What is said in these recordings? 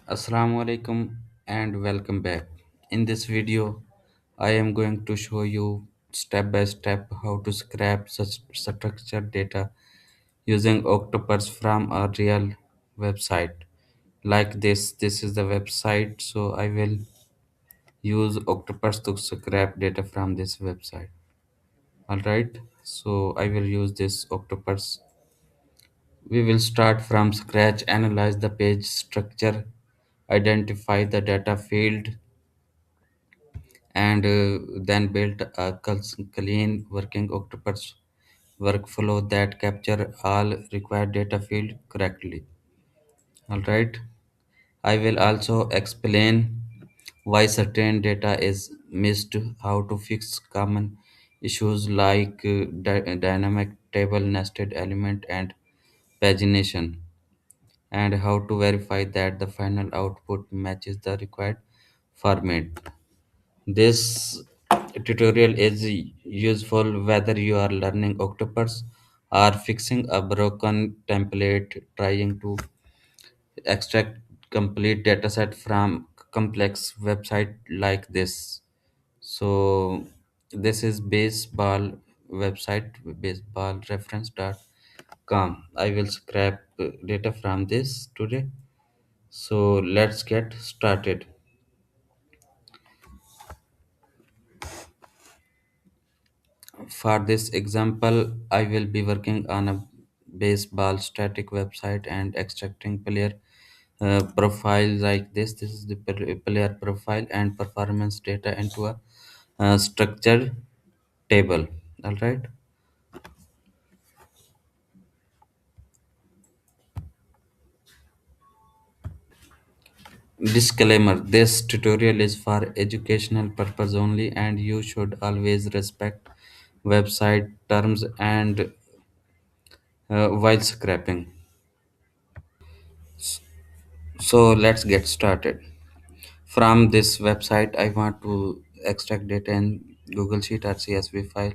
Assalamu alaikum and welcome back. In this video, I am going to show you step by step how to scrap such structured data using Octopus from a real website. Like this is the website, so I will use Octopus to scrap data from this website. Alright, so I will use this Octopus. We will start from scratch, analyze the page structure, identify the data field, and then built a clean working Octopus workflow that capture all required data field correctly. All right. I will also explain why certain data is missed, how to fix common issues like dynamic table, nested element, and pagination, and how to verify that the final output matches the required format. This tutorial is useful whether you are learning Octopus or fixing a broken template, trying to extract complete dataset from complex website like this. So this is baseball website, baseballreference.com. I will scrap data from this today. So let's get started. For this example, I will be working on a baseball static website and extracting player profile like this. This is the player profile and performance data into a structured table. All right. Disclaimer: this tutorial is for educational purpose only, and you should always respect website terms and while scraping. So let's get started. From this website, I want to extract data in Google Sheet or CSV file.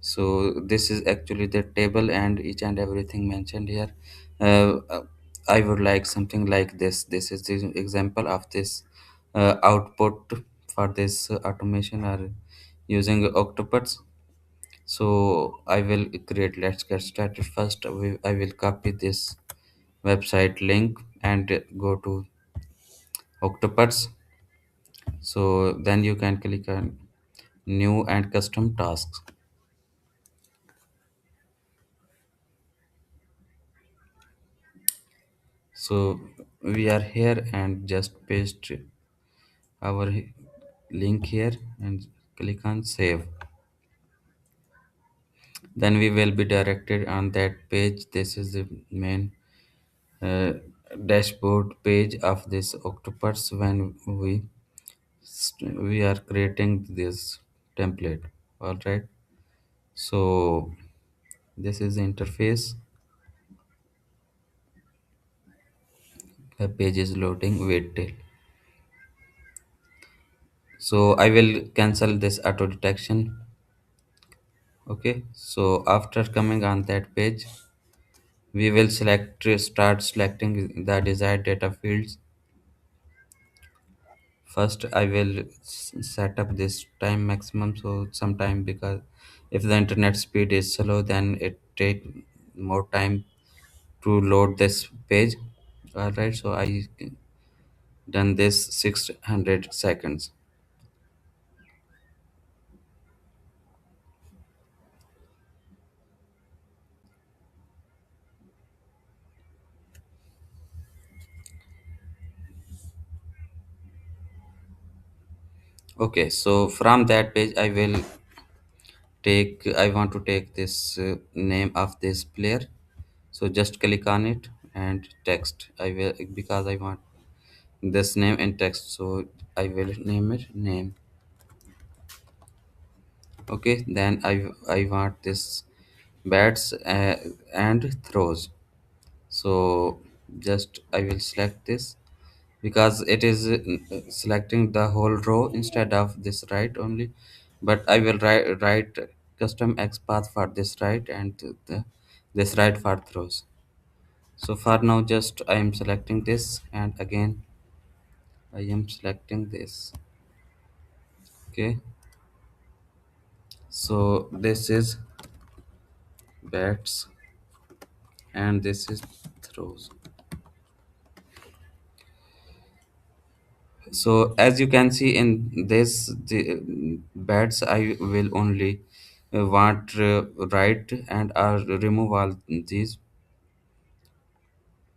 So this is actually the table and each and everything mentioned here. I would like something like this. This is the example of this output for this automation or using Octopus. So I will create. Let's get started. First, I will copy this website link and go to Octopus. So then you can click on new and custom tasks. So we are here and just paste our link here and click on save. Then we will be directed on that page. This is the main uh, dashboard page of this Octopus when we are creating this template. All right. So this is the interface. The page is loading. Wait till. So I will cancel this auto detection. Okay, so after coming on that page, we will start selecting the desired data fields. First I will set up this time maximum, so sometime, because if the internet speed is slow, then it take more time to load this page. All right, so I done this 600 seconds. Okay, so from that page I want to take this name of this player. So just click on it and text. I will, because I want this name in text, so I will name it name. Okay, then I want this bats and throws. So just I will select this because it is selecting the whole row instead of this right only. But I will write custom XPath for this right and this right for throws. So for now, just I am selecting this and again. I am selecting this. Okay, so this is bats and this is throws. So as you can see in this, the bats I will only want write and remove all these.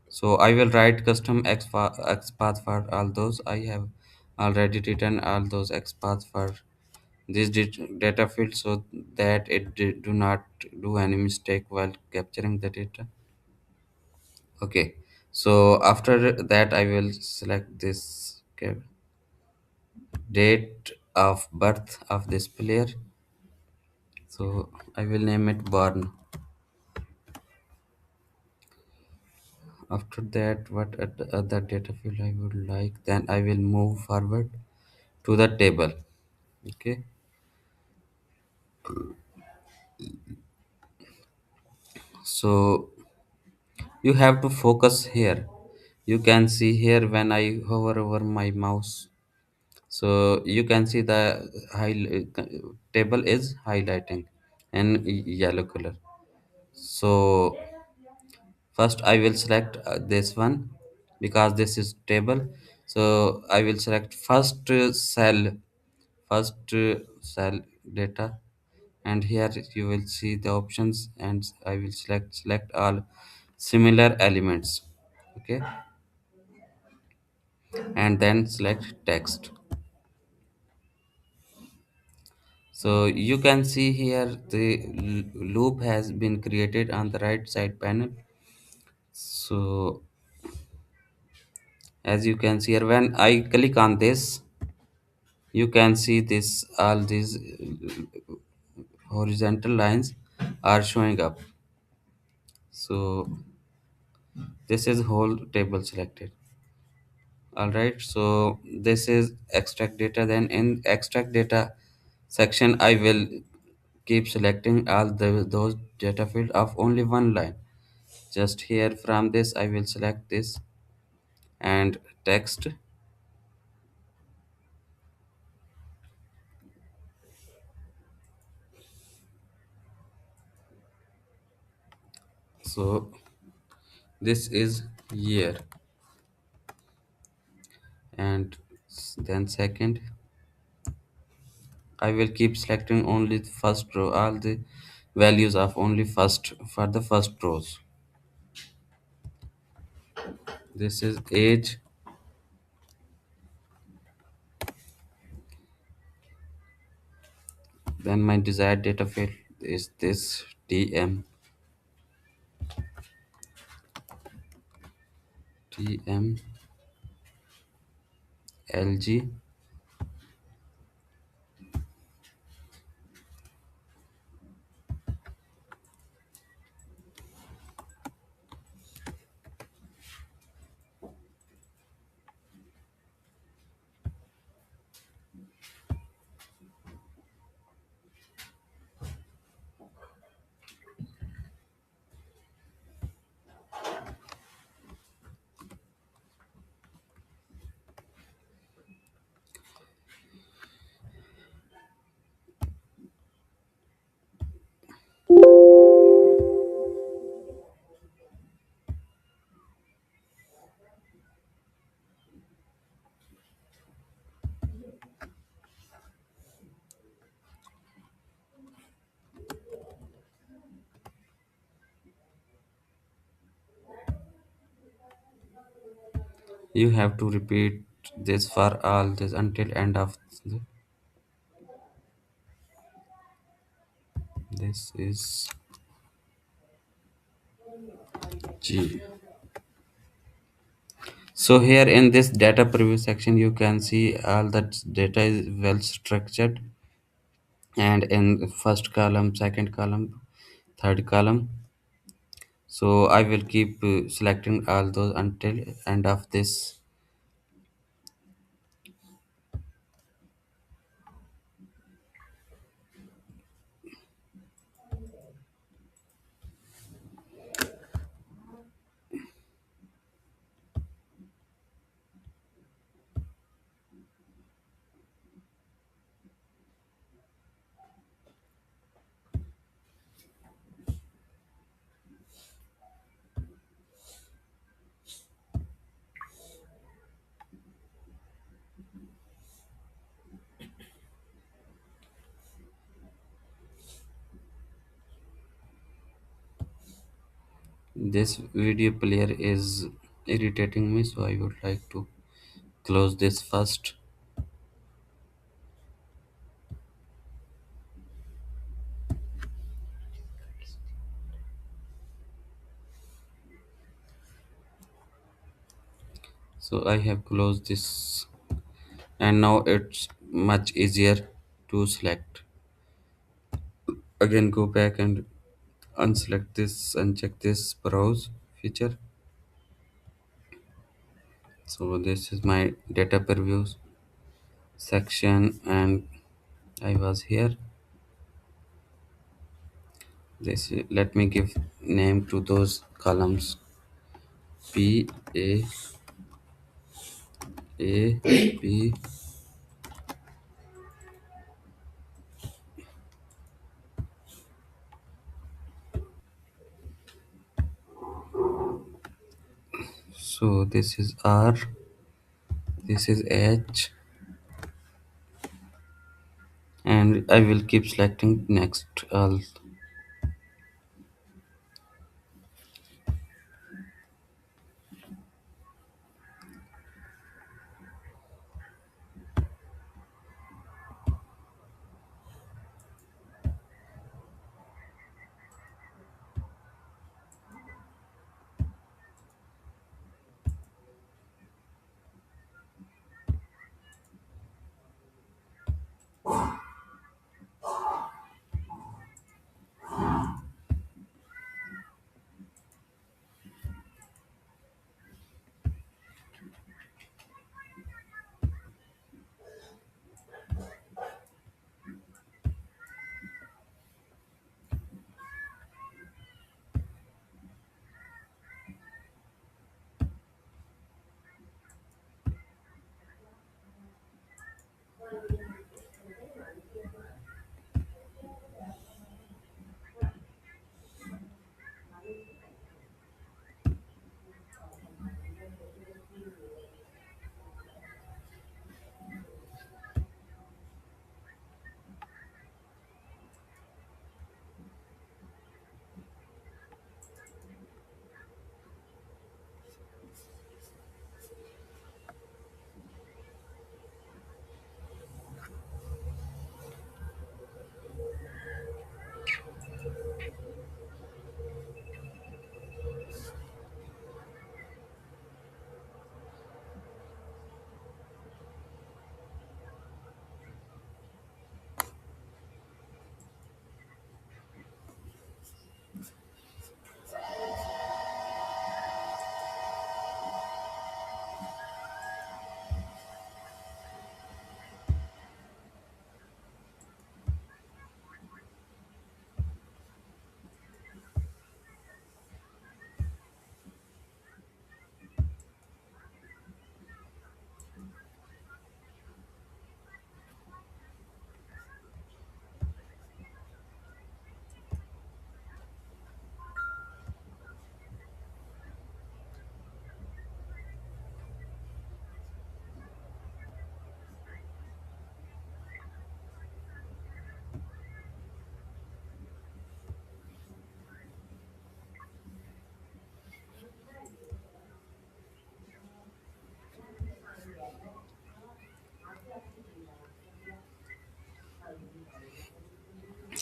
So I will write custom X path for all those. I have already written all those X path for this data field so that it do not do any mistake while capturing the data. Okay. So after that, I will select this date of birth of this player. So I will name it born. After that, what other data field I would like, then I will move forward to the table. Okay. So you have to focus here. You can see here when I hover over my mouse, so you can see the table is highlighting in yellow color. So first I will select this one because this is table. So I will select first cell data, and here you will see the options, and I will select all similar elements. Okay, and then select text. So you can see here the loop has been created on the right side panel. So as you can see here, when I click on this, you can see this all these horizontal lines are showing up. So this is whole table selected. All right, so this is extract data. Then in extract data section, I will keep selecting all those data field of only one line. Just here from this I will select this and text. So this is year, and then second I will keep selecting only the first row, all the values of only first for the first rows. This is age, then my desired data field is this tm. tm lg. You have to repeat this for all this until end of this is g. So here in this data preview section, you can see all that data is well structured, and in first column, second column, third column. So I will keep selecting all those until end of this. This video player is irritating me, so I would like to close this first. So I have closed this, and now it's much easier to select. Again, go back and unselect this and check this browse feature. So this is my data previews section, and I was here. Let me give name to those columns: P A P. So this is R, this is H, and I will keep selecting next all.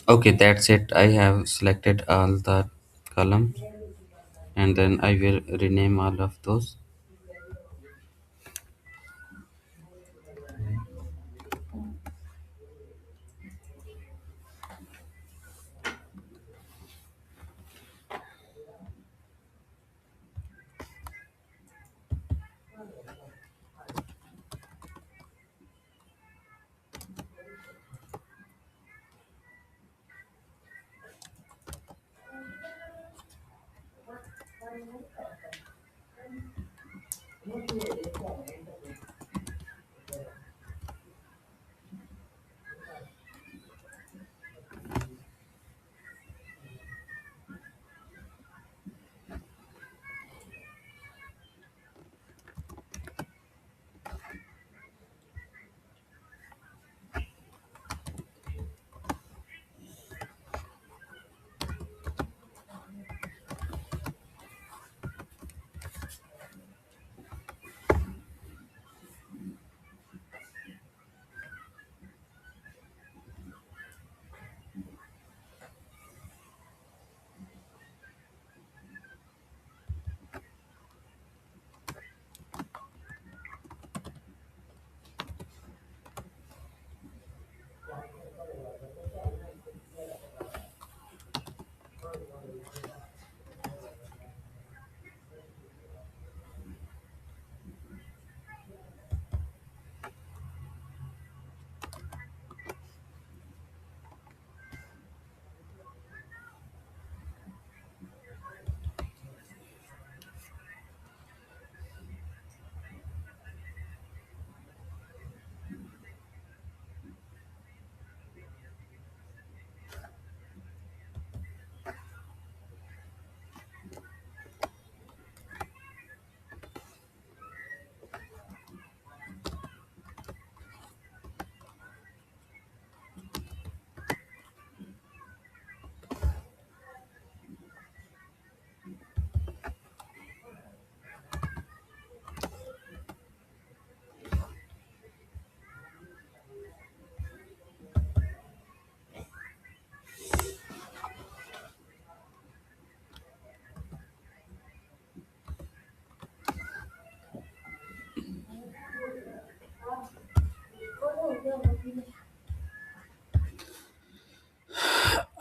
Okay, that's it. I have selected all the columns, and then I will rename all of those.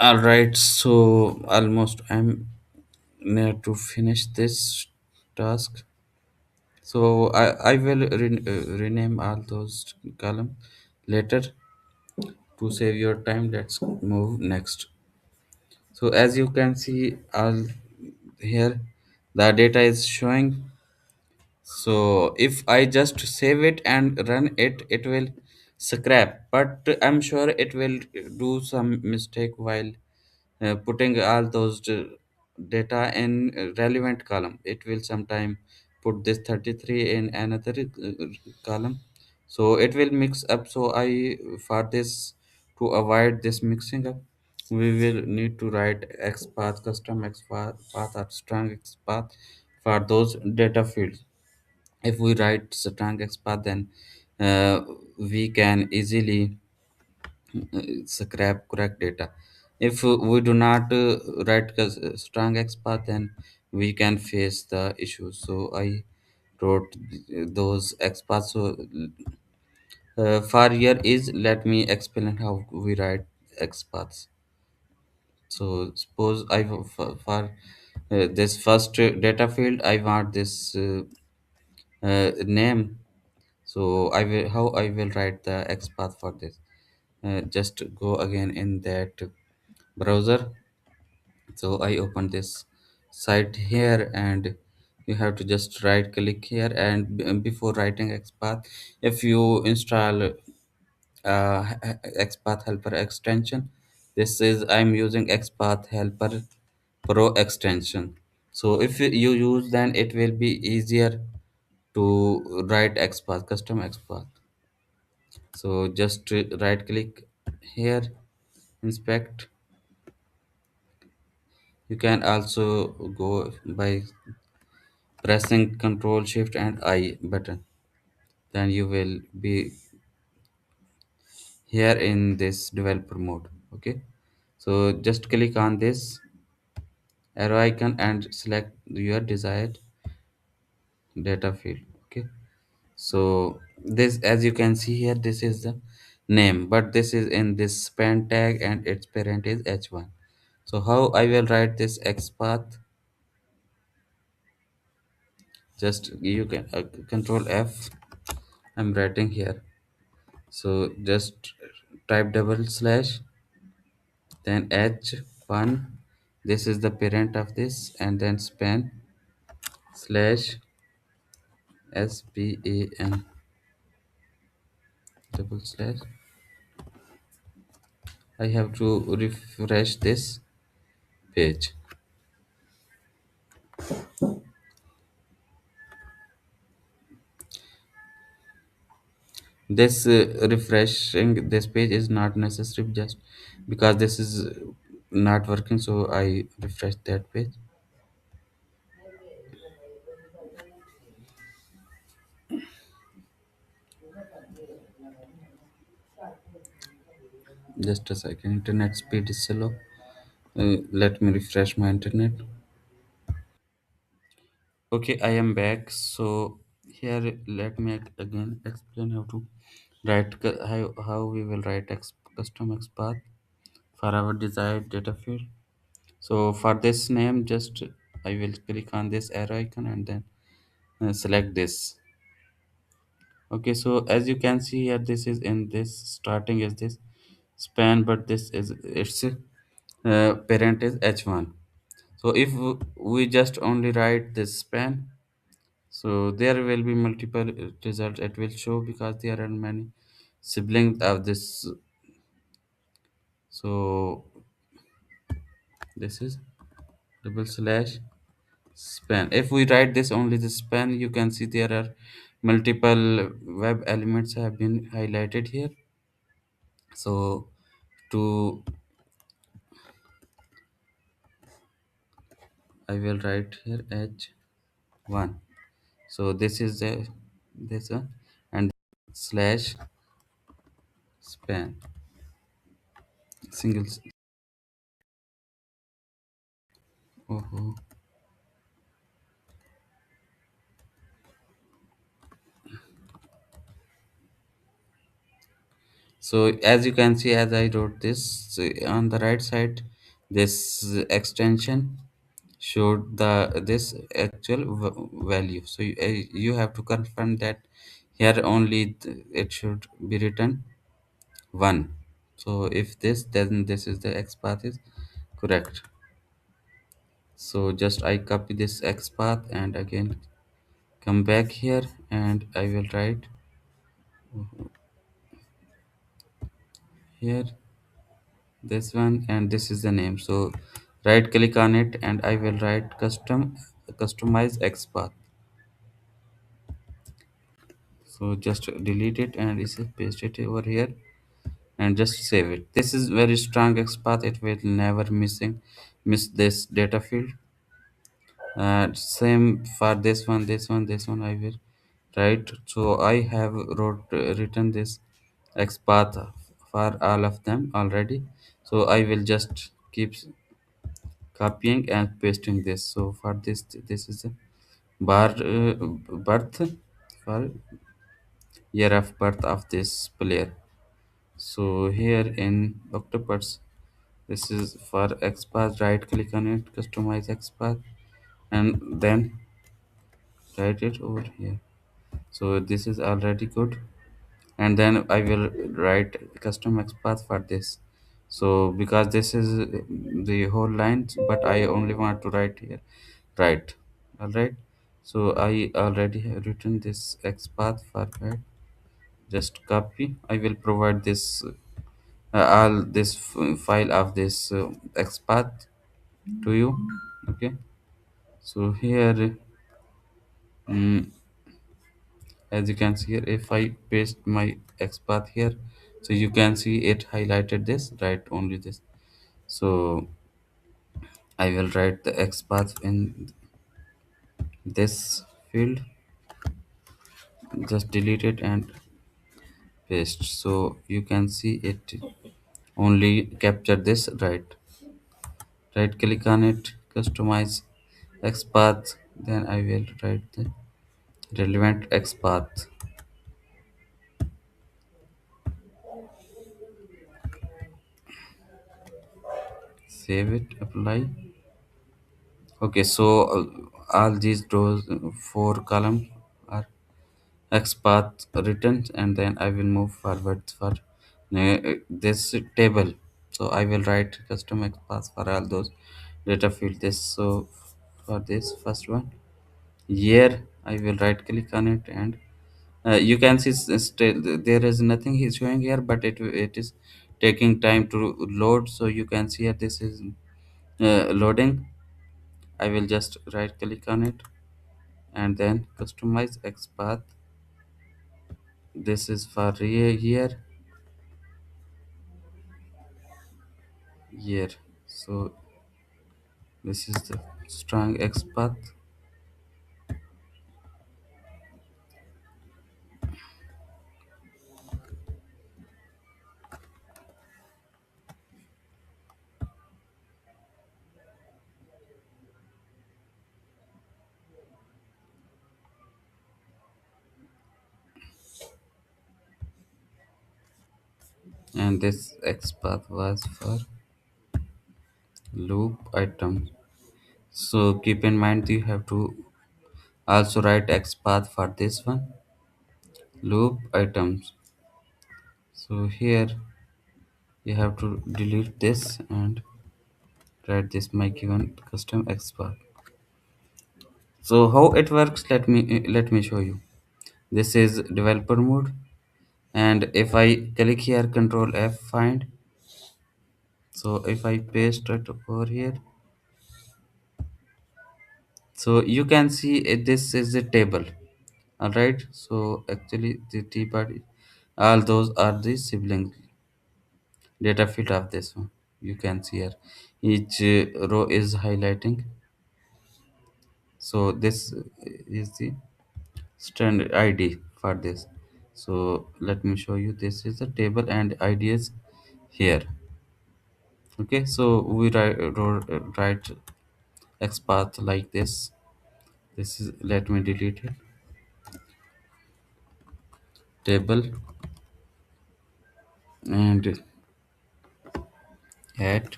All right, so almost I'm near to finish this task. So I will rename all those columns later to save your time. Let's move next. So as you can see all here, the data is showing. So if I just save it and run it, it will scrap. But I'm sure it will do some mistake while putting all those data in relevant column. It will sometime put this 33 in another column. So it will mix up. So I for this to avoid this mixing up, we will need to write XPath, custom XPath or strong XPath for those data fields. If we write strong XPath, then we can easily scrap correct data. If we do not write strong XPath, then we can face the issues. So I wrote those XPaths. So for here is let me explain how we write XPaths. So suppose for this first data field, I want this name. So I will how I will write the XPath for this. Just go again in that browser. So I open this site here, and you have to just right click here, and before writing XPath, if you install XPath helper extension, this is I'm using XPath helper pro extension. So if you use, then it will be easier to write XPath, custom XPath. So just right click here, inspect. You can also go by pressing Ctrl Shift and I button. Then you will be here in this developer mode. Okay. So just click on this arrow icon and select your desired data field. Okay. So this, as you can see here, this is the name, but this is in this span tag and its parent is h1. So how I will write this XPath? Just you can control F. I'm writing here. So just type double slash, then h1. This is the parent of this, and then span slash span double slash. I have to refresh this page. This refreshing this page is not necessary, just because this is not working. So I refresh that page. Just a second. Internet speed is slow. Let me refresh my internet. Okay, I am back. So here, let me again explain how to how we will write custom XPath for our desired data field. So for this name, just I will click on this arrow icon and then select this. Okay, so as you can see here, this is in this starting is this span, but this is its parent is h1. So if we just only write this span, so there will be multiple results it will show, because there are many siblings of this. So this is double slash span. If we write this only the span, you can see there are multiple web elements have been highlighted here. So to I will write here h1. So this is the this one, and slash span single. Oh, So as you can see, as I wrote this, on the right side, this extension showed this actual value. So you have to confirm that here only it should be written 1. So if this, then this is the x path is correct. So just I copy this x path and again come back here, and I will write here this one, and this is the name. So right click on it and I will write customize xpath. So just delete it and paste it over here and just save it. This is very strong xpath, it will never miss this data field. Same for this one I will write. So I have written this xpath for all of them already. So I will just keep copying and pasting this. So for this is a bar birth for year of birth of this player. So here in Octopus, this is for XPath. Right click on it, customize XPath, and then write it over here. So this is already good, and then I will write custom XPath for this. So because this is the whole line, but I only want to write here. Right, all right. So I already have written this XPath for that. Just copy. I will provide this all this file of this XPath to you. Okay. So here, mm, as you can see here, if I paste my XPath here, so you can see it highlighted this, right? Only this. So I will write the XPath in this field. Just delete it and paste. So you can see it only capture this, right? Right click on it, customize XPath. Then I will write the relevant XPath. Save it, apply. Okay, so all these rows, 4 columns are XPath written, and then I will move forward for this table. So I will write custom XPath for all those data field. This, so for this first one, year, I will right click on it, and you can see there is nothing is showing here, but it is taking time to load. So you can see here this is loading. I will just right click on it and then customize XPath. This is for year. So this is the strong XPath, and this XPath was for loop item. So keep in mind you have to also write XPath for this one, loop items. So here you have to delete this and write this my given custom XPath. So how it works, let me show you. This is developer mode, and if I click here, control F, find. So if I paste it over here, so you can see this is the table. All right. So actually the T body, all those are the sibling data field of this one. You can see here each row is highlighting. So this is the standard ID for this. So let me show you. This is the table and ID is here. Okay. So we write XPath like this. This is, let me delete it. Table and add,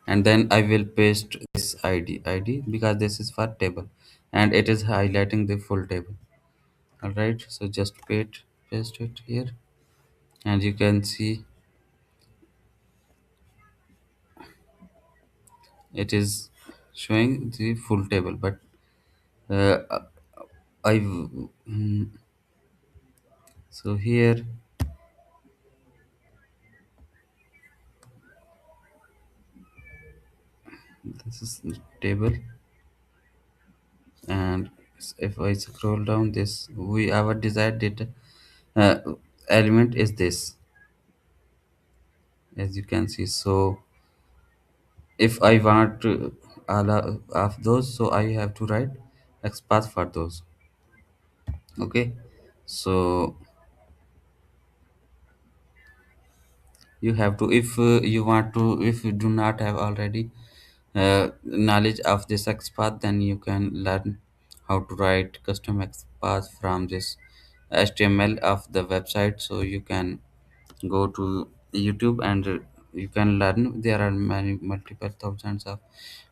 and then I will paste this ID because this is for table and it is highlighting the full table. All right, so just paste it here, and you can see it is showing the full table. But uh, I so here this is the table, and if I scroll down this, we our desired data uh, element is this, as you can see. So if I want all of those, so I have to write XPath for those. Okay, so you have to, if you want to, if you do not have already knowledge of this XPath, then you can learn how to write custom XPath from this HTML of the website. So you can go to YouTube and you can learn. There are many multiple thousands of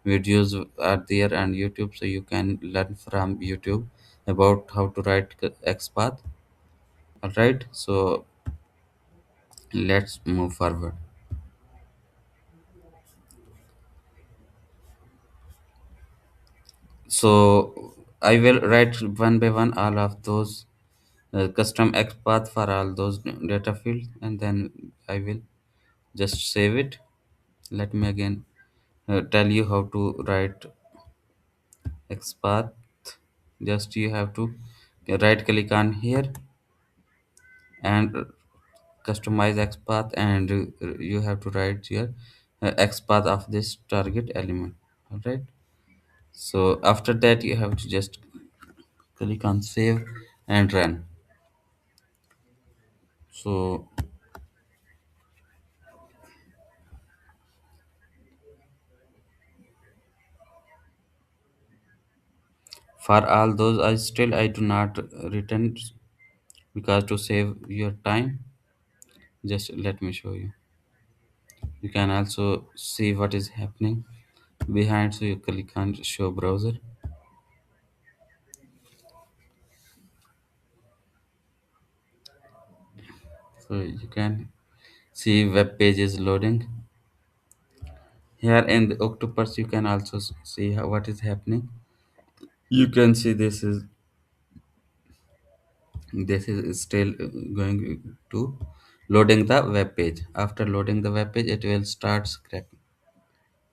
videos are there on YouTube, so you can learn from YouTube about how to write XPath. All right, so let's move forward. So I will write one by one all of those custom XPath for all those data fields, and then I will just save it. Let me again tell you how to write XPath. Just you have to right click on here and customize XPath, and you have to write your XPath of this target element. All right. So after that, you have to just click on save and run. So for all those, I do not return because to save your time. Just let me show you. You can also see what is happening behind. So you click on show browser. So you can see web page is loading. Here in the Octopus, you can also see what is happening. You can see this is still going to loading the web page. After loading the web page, it will start scraping.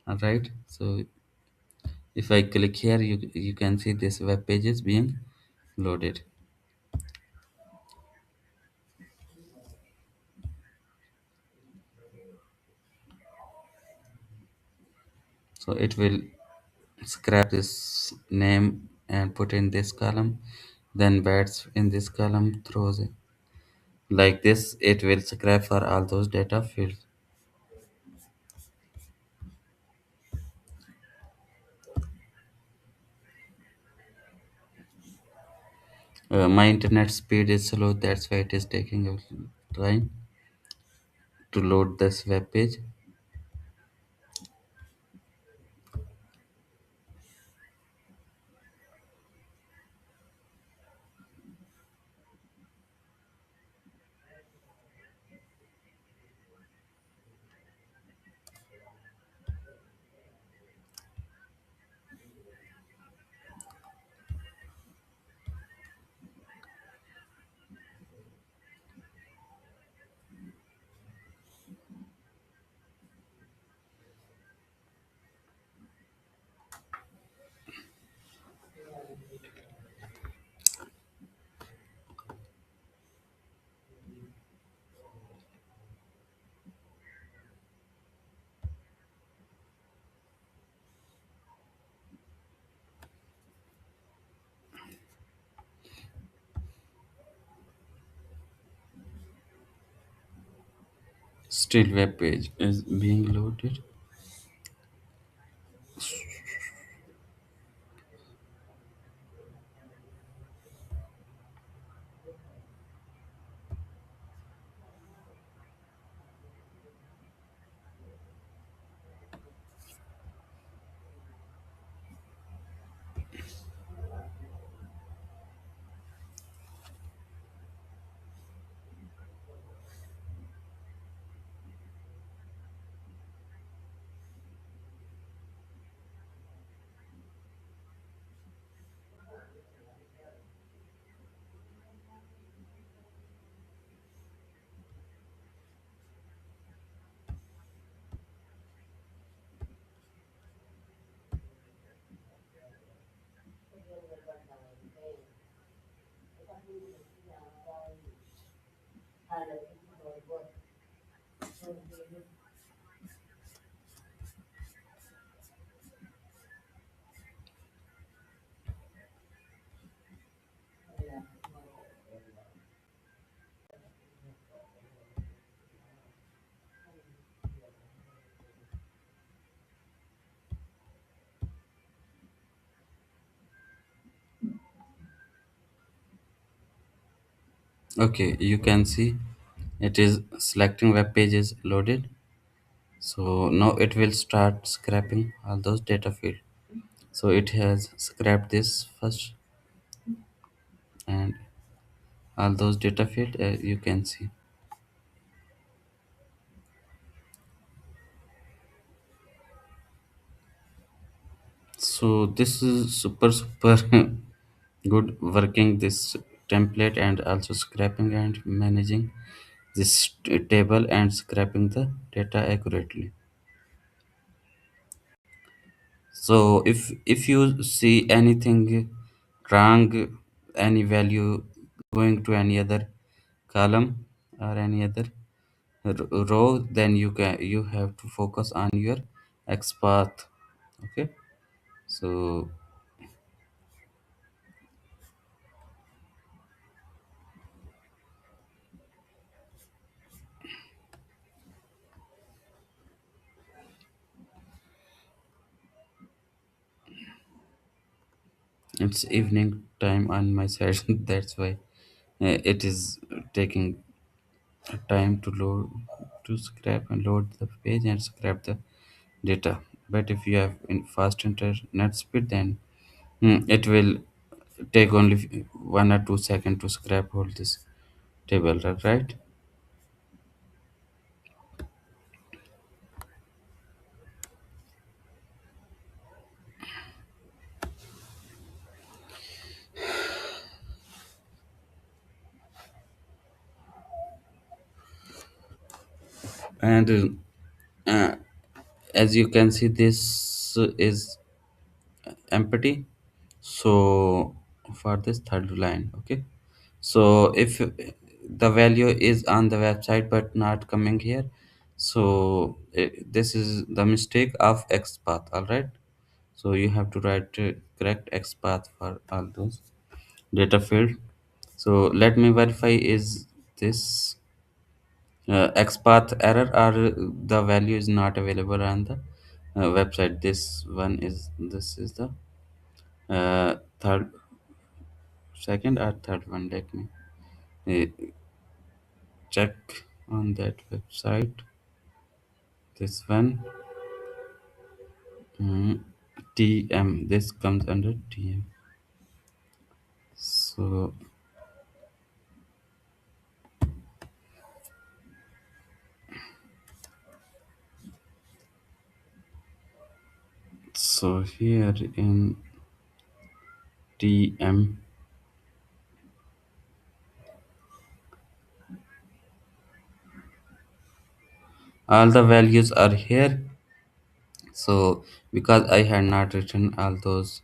All right. So if I click here, you can see this web page is being loaded. So it will scrap this name and put in this column, then bats in this column throws it. Like this, it will scrap for all those data fields. My internet speed is slow, that's why it is taking a little time to load this web page. Still web page is being loaded. Okay, you can see it is selecting web pages loaded. So now it will start scraping all those data field. So it has scrapped this first and all those data field, you can see. So this is super good working this template and also scraping and managing this table and scraping the data accurately. So if you see anything wrong, any value going to any other column or any other row, then you have to focus on your XPath. Okay, so it's evening time on my side. That's why it is taking time to load, to scrap and load the page and scrap the data. But if you have in fast internet speed, then it will take only 1 or 2 seconds to scrap all this table, right? And uh, as you can see, this is empty. So for this third line, okay, so if the value is on the website but not coming here, so this is the mistake of XPath. All right, so you have to write correct XPath for all those data field. So let me verify, is this XPath error or the value is not available on the website? This is the third, second or third one. Let me uh, check on that website. This one, mm, TM. This comes under TM. So here in TM, all the values are here. So because I had not written all those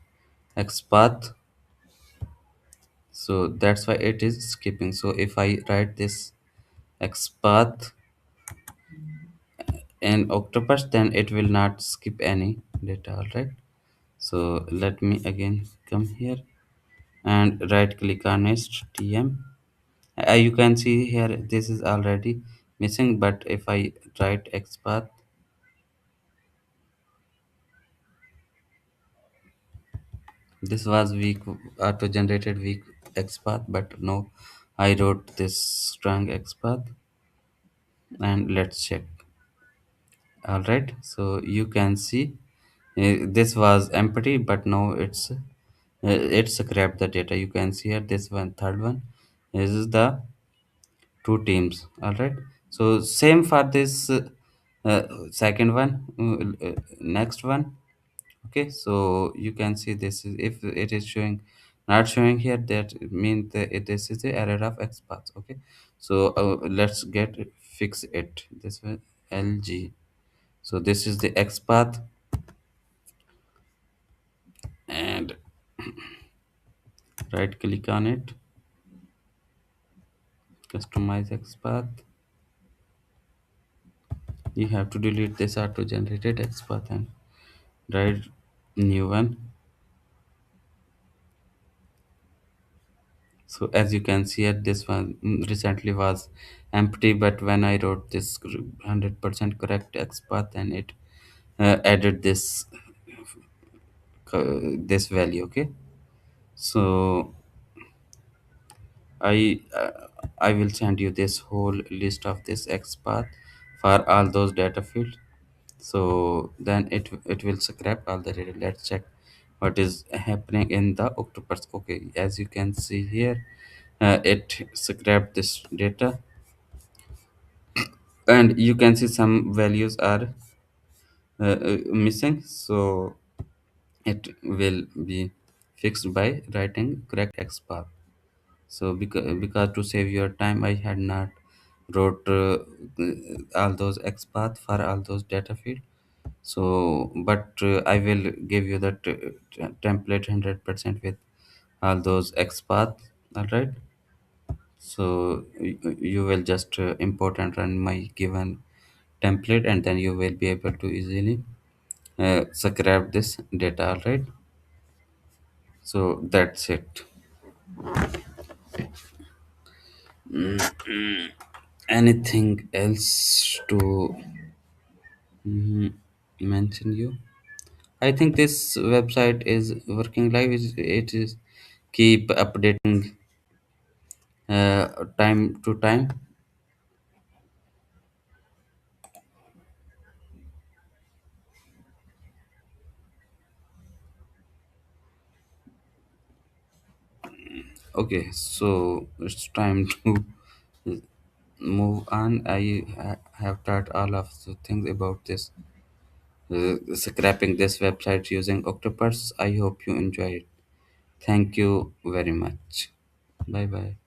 XPath, so that's why it is skipping. So if I write this XPath in Octopus, then it will not skip any data. All right. So let me again come here and right click on HTM. You can see here this is already missing, but if I write XPath, this was weak, auto generated weak XPath, but no, I wrote this strong XPath and let's check. All right, so you can see this was empty, but now it scrapped the data. You can see here this one, third one. This is the two teams. All right, so same for this second one, next one. Okay, so you can see this is, if it is showing, not showing here, that means this is the error of XPath. Okay, so let's get fix it. This one, LG. So this is the XPath, and right click on it Customize XPath. You have to delete this auto generated XPath and write new one. So as you can see at this one recently was empty, but when I wrote this 100% correct XPath, and it added this value. Okay, so I will send you this whole list of this XPath for all those data fields. So then it will scrap all the data. Let's check what is happening in the octopus. Okay, as you can see here, it scrapped this data, and you can see some values are missing. So it will be fixed by writing correct XPath. So because to save your time, I had not wrote all those XPath for all those data field. So but I will give you that template 100% with all those XPath. All right. So you will just import and run my given template, and then you will be able to easily scrap this data. All right. So that's it. Anything else to mention you? I think this website is working live. It is keep updating time to time. Okay, so it's time to move on. I have taught all of the things about this scrapping this website using Octopus. I hope you enjoy it. Thank you very much. Bye bye.